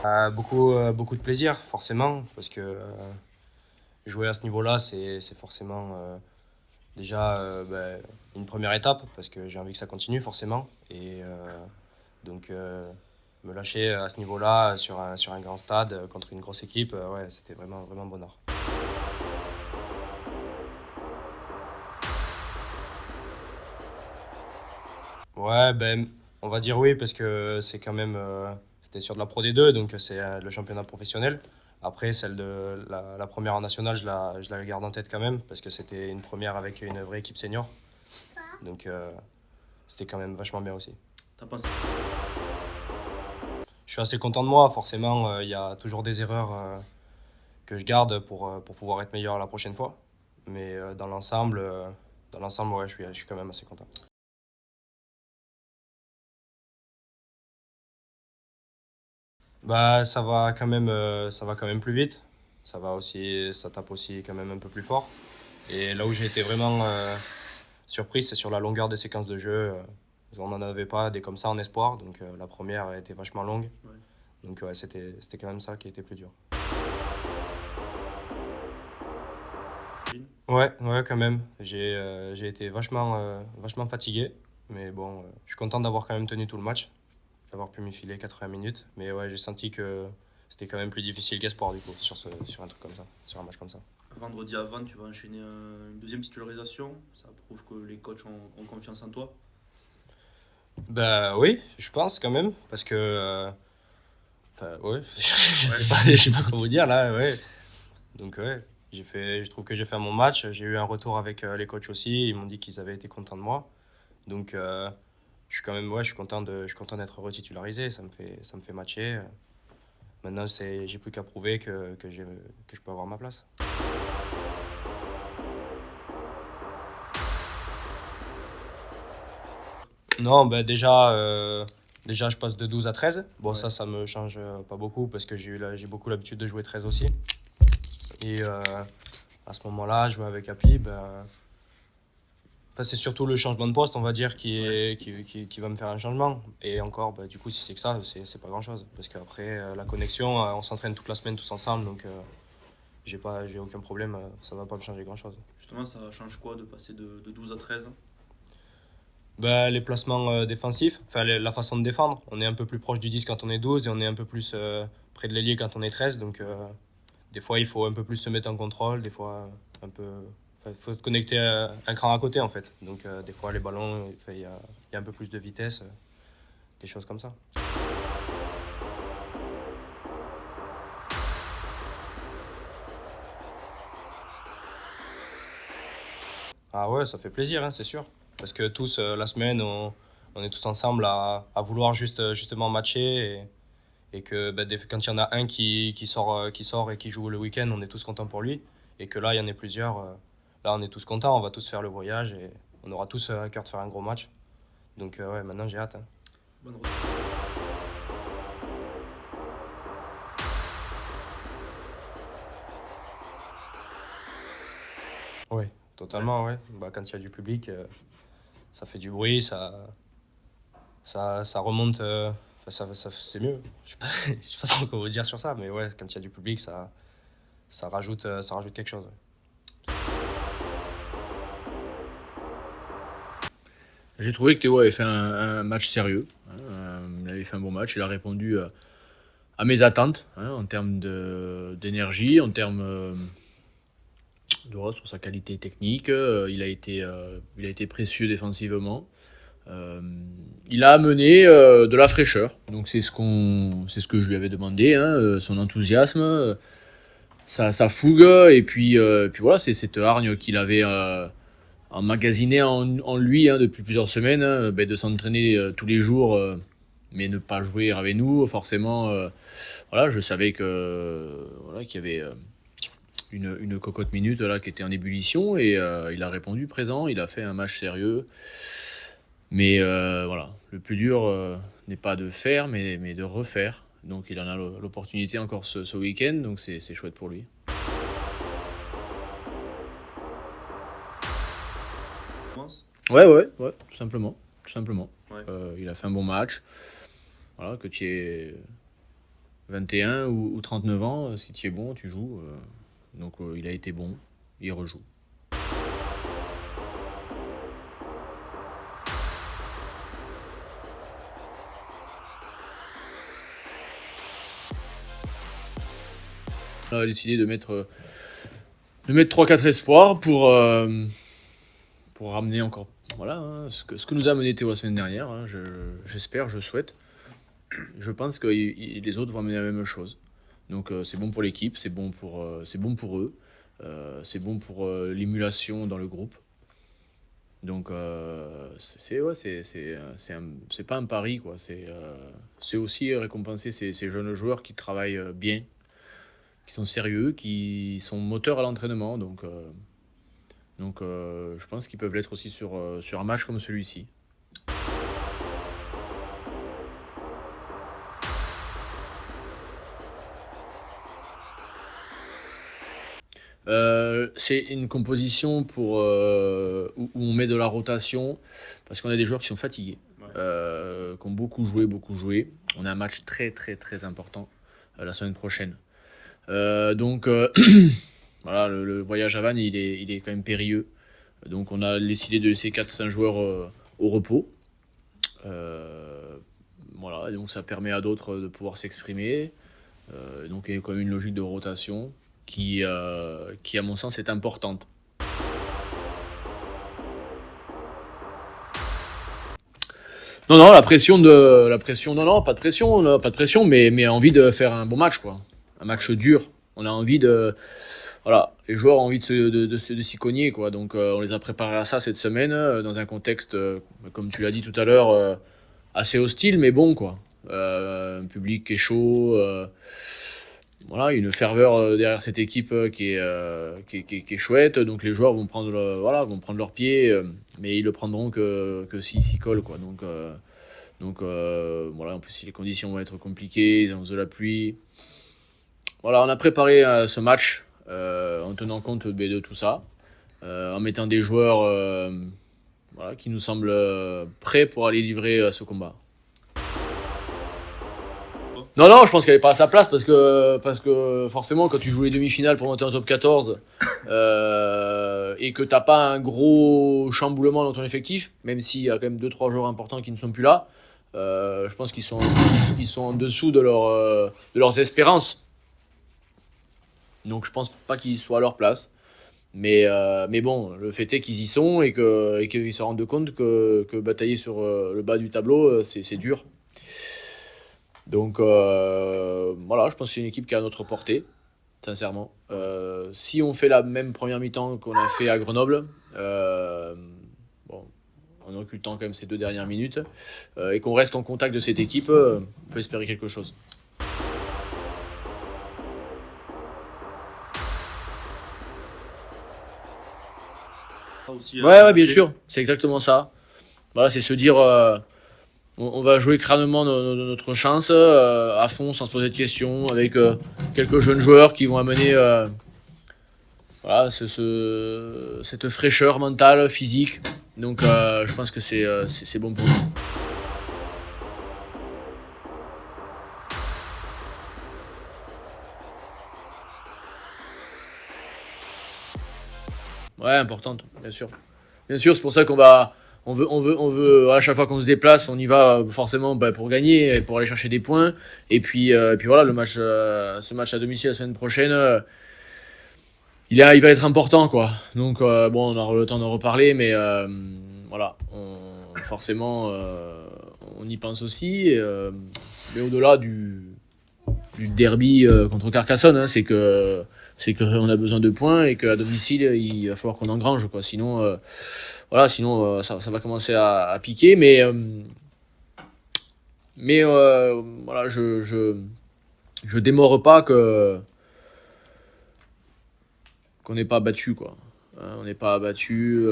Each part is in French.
Beaucoup de plaisir, forcément, parce que jouer à ce niveau-là, c'est forcément une première étape, parce que j'ai envie que ça continue, forcément. Et me lâcher à ce niveau-là, sur un grand stade, contre une grosse équipe, ouais, c'était vraiment, vraiment bonheur. Ouais, ben, on va dire oui, parce que c'est quand même. C'était sur de la Pro D2, donc c'est le championnat professionnel. Après, la première en nationale, je la garde en tête quand même, parce que c'était une première avec une vraie équipe senior. Donc c'était quand même vachement bien aussi. T'as pensé? Je suis assez content de moi, forcément, il y a toujours des erreurs que je garde pour pouvoir être meilleur la prochaine fois. Mais dans l'ensemble, ouais, je suis quand même assez content. Bah, ça va quand même plus vite. Ça tape aussi quand même un peu plus fort. Et là où j'ai été vraiment surpris, c'est sur la longueur des séquences de jeu. On n'en avait pas des comme ça en espoir, donc la première était vachement longue. Ouais. Donc ouais, c'était quand même ça qui était plus dur. Ouais, ouais, quand même. J'ai été vachement fatigué. Mais bon, je suis content d'avoir quand même tenu tout le match, d'avoir pu m'y filer 80 minutes. Mais ouais, j'ai senti que c'était quand même plus difficile qu'espoir du coup, sur un truc comme ça, sur un match comme ça. Vendredi avant, tu vas enchaîner une deuxième titularisation. Ça prouve que les coachs ont confiance en toi. Bah oui, je pense quand même, parce que enfin, ouais, Ouais. je sais pas comment vous dire là, ouais. Donc ouais, je trouve que j'ai fait un bon match. J'ai eu un retour avec les coachs aussi. Ils m'ont dit qu'ils avaient été contents de moi. Donc je suis quand même, ouais, je suis content d'être retitularisé. Ça me fait matcher. Maintenant, j'ai plus qu'à prouver que je peux avoir ma place. Non, bah déjà, je passe de 12 à 13. Bon, Ouais. ça me change pas beaucoup parce que j'ai beaucoup l'habitude de jouer 13 aussi. Et à ce moment-là, jouer avec Happy, ben, enfin, c'est surtout le changement de poste, on va dire, Ouais. qui va me faire un changement. Et encore, bah, du coup, si c'est que ça, c'est pas grand-chose. Parce qu'après, la connexion, on s'entraîne toute la semaine tous ensemble, donc j'ai aucun problème, ça va pas me changer grand-chose. Justement, ça change quoi de passer de 12 à 13? Bah, les placements défensifs, enfin la façon de défendre, on est un peu plus proche du 10 quand on est 12 et on est un peu plus près de l'ailier quand on est 13. Donc des fois, il faut un peu plus se mettre en contrôle, des fois un peu. Enfin, il faut se connecter un cran à côté en fait. Donc des fois, les ballons, enfin, il y a un peu plus de vitesse, des choses comme ça. Ah ouais, ça fait plaisir, hein, c'est sûr. Parce que tous, la semaine, on est tous ensemble à vouloir justement matcher. Et que bah, quand il y en a un qui sort et qui joue le week-end, on est tous contents pour lui. Et que là, il y en a plusieurs. Là, on est tous contents, on va tous faire le voyage et on aura tous à cœur de faire un gros match. Donc, ouais, maintenant, j'ai hâte, hein. Bonne route. Ouais, Ouais. totalement, ouais. Bah, quand il y a du public, ça fait du bruit, ça remonte. Enfin, c'est mieux. Je sais pas trop quoi vous dire sur ça, mais ouais, quand il y a du public, ça rajoute quelque chose. J'ai trouvé que Théo avait fait un match sérieux. Il avait fait un bon match. Il a répondu à mes attentes en termes d'énergie, en termes sur sa qualité technique. Il a été précieux défensivement. Euh, il a amené de la fraîcheur. Donc c'est ce que je lui avais demandé. Son enthousiasme, sa fougue, et puis voilà, c'est cette hargne qu'il avait emmagasiné en lui depuis plusieurs semaines, de s'entraîner tous les jours, mais ne pas jouer avec nous, forcément. Voilà, je savais voilà, qu'il y avait une cocotte minute là qui était en ébullition, et il a répondu présent. Il a fait un match sérieux, mais voilà, le plus dur n'est pas de faire, mais de refaire. Donc il en a l'opportunité encore ce week-end, donc c'est chouette pour lui. Commence. Ouais, ouais, ouais, tout simplement. Tout simplement. Ouais. Il a fait un bon match. Voilà, que tu es 21 ou 39 ans, si tu es bon, tu joues. Donc il a été bon, il rejoue. On a décidé de mettre 3-4 espoirs pour ramener encore ce que nous a amené Théo la semaine dernière. Hein, j'espère, je souhaite. Je pense que les autres vont amener la même chose. Donc c'est bon pour l'équipe, c'est bon pour eux, c'est bon pour l'émulation dans le groupe. Donc c'est pas un pari, quoi. C'est aussi récompenser ces jeunes joueurs qui travaillent bien, qui sont sérieux, qui sont moteurs à l'entraînement. Donc je pense qu'ils peuvent l'être aussi sur un match comme celui-ci. C'est une composition où on met de la rotation parce qu'on a des joueurs qui sont fatigués, qui ont beaucoup joué. On a un match très très très important la semaine prochaine. Voilà, le voyage à Vannes, il est quand même périlleux. Donc on a décidé de laisser 4-5 joueurs au repos. Voilà, et donc ça permet à d'autres de pouvoir s'exprimer. Donc il y a quand même une logique de rotation qui à mon sens est importante. Non, pas de pression, mais envie de faire un bon match, quoi. Un match dur. On a envie les joueurs ont envie de s'y cogner, quoi. Donc on les a préparés à ça cette semaine dans un contexte, comme tu l'as dit tout à l'heure, assez hostile, mais bon, quoi. Un public qui est chaud. Voilà, une ferveur derrière cette équipe qui est chouette. Donc les joueurs vont prendre leur pied, mais ils le prendront que s'ils s'y collent, quoi. Donc voilà, en plus si les conditions vont être compliquées, ils annoncent de la pluie. Voilà, on a préparé ce match en tenant compte de tout ça, en mettant des joueurs qui nous semblent prêts pour aller livrer ce combat. Non, je pense qu'elle n'est pas à sa place parce que forcément quand tu joues les demi-finales pour monter en top 14 et que t'as pas un gros chamboulement dans ton effectif, même s'il y a quand même 2-3 joueurs importants qui ne sont plus là, je pense qu'ils sont en dessous de leurs espérances. Donc je pense pas qu'ils soient à leur place. Mais bon, le fait est qu'ils y sont et qu'ils se rendent compte que batailler sur le bas du tableau, c'est dur. Donc voilà, je pense que c'est une équipe qui est à notre portée, sincèrement. Si on fait la même première mi-temps qu'on a fait à Grenoble, en occultant quand même ces 2 dernières minutes, et qu'on reste en contact de cette équipe, on peut espérer quelque chose. Ouais, bien sûr, c'est exactement ça. Voilà, c'est se dire... on va jouer crânement notre chance à fond sans se poser de questions avec quelques jeunes joueurs qui vont amener cette fraîcheur mentale, physique. Donc je pense que c'est bon pour nous. Ouais, importante, bien sûr. Bien sûr, c'est pour ça qu'on va... On veut, à chaque fois qu'on se déplace, on y va forcément pour gagner, et pour aller chercher des points. Et puis voilà, ce match à domicile la semaine prochaine, il va être important, quoi. Donc on aura le temps d'en reparler, mais voilà, forcément, on y pense aussi. Mais au-delà du derby contre Carcassonne, hein, c'est qu'on a besoin de points et qu'à domicile, il va falloir qu'on engrange, quoi. Sinon, ça va commencer à piquer. Mais voilà, je démords pas qu'on n'est pas abattu, quoi. On n'est pas abattu,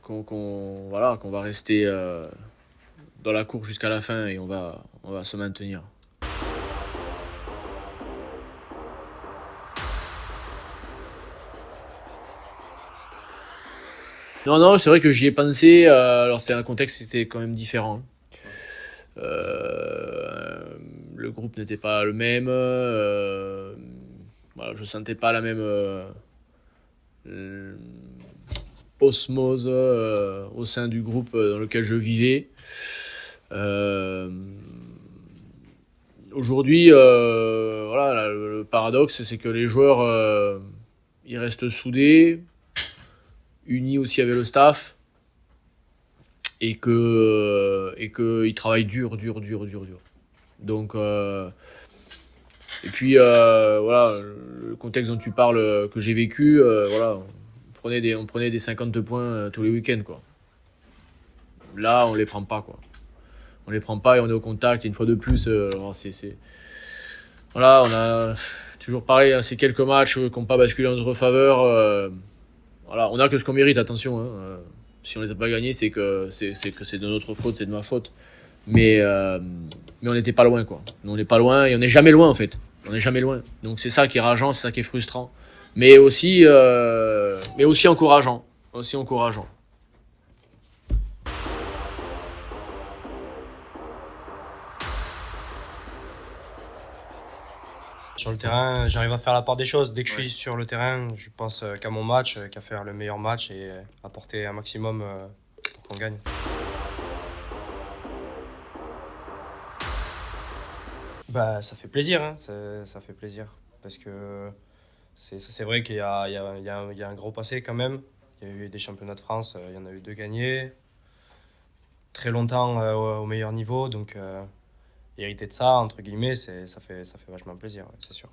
qu'on va rester dans la course jusqu'à la fin et on va se maintenir. Non, c'est vrai que j'y ai pensé. Alors, c'était un contexte qui était quand même différent. Le groupe n'était pas le même. Voilà, je sentais pas la même osmose au sein du groupe dans lequel je vivais. Aujourd'hui, voilà, le paradoxe, c'est que les joueurs, ils restent soudés, unis aussi avec le staff, et que ils travaillent dur. Donc, et puis voilà, le contexte dont tu parles que j'ai vécu, voilà, on prenait des 50 points tous les week-ends, quoi. Là, on les prend pas, quoi. On les prend pas et on est au contact. Et une fois de plus, alors voilà, on a toujours pareil, hein, ces quelques matchs qui n'ont pas basculé en notre faveur. Voilà, on a que ce qu'on mérite, attention. Hein, si on les a pas gagnés, c'est que c'est de notre faute, c'est de ma faute. Mais on n'était pas loin, quoi. On n'est pas loin et on n'est jamais loin, en fait. On n'est jamais loin. Donc c'est ça qui est rageant, c'est ça qui est frustrant. Mais aussi encourageant. Aussi encourageant. Sur le terrain, j'arrive à faire la part des choses. Dès que je Ouais. suis sur le terrain, je pense qu'à mon match, qu'à faire le meilleur match et apporter un maximum pour qu'on gagne. Bah, ça fait plaisir, hein, ça fait plaisir. Parce que c'est vrai qu'il y a, il y a, il y a il y a un gros passé quand même. Il y a eu des championnats de France, il y en a eu 2 gagnés. Très longtemps au meilleur niveau. Donc, hériter de ça, entre guillemets, ça fait vachement plaisir, ouais, c'est sûr.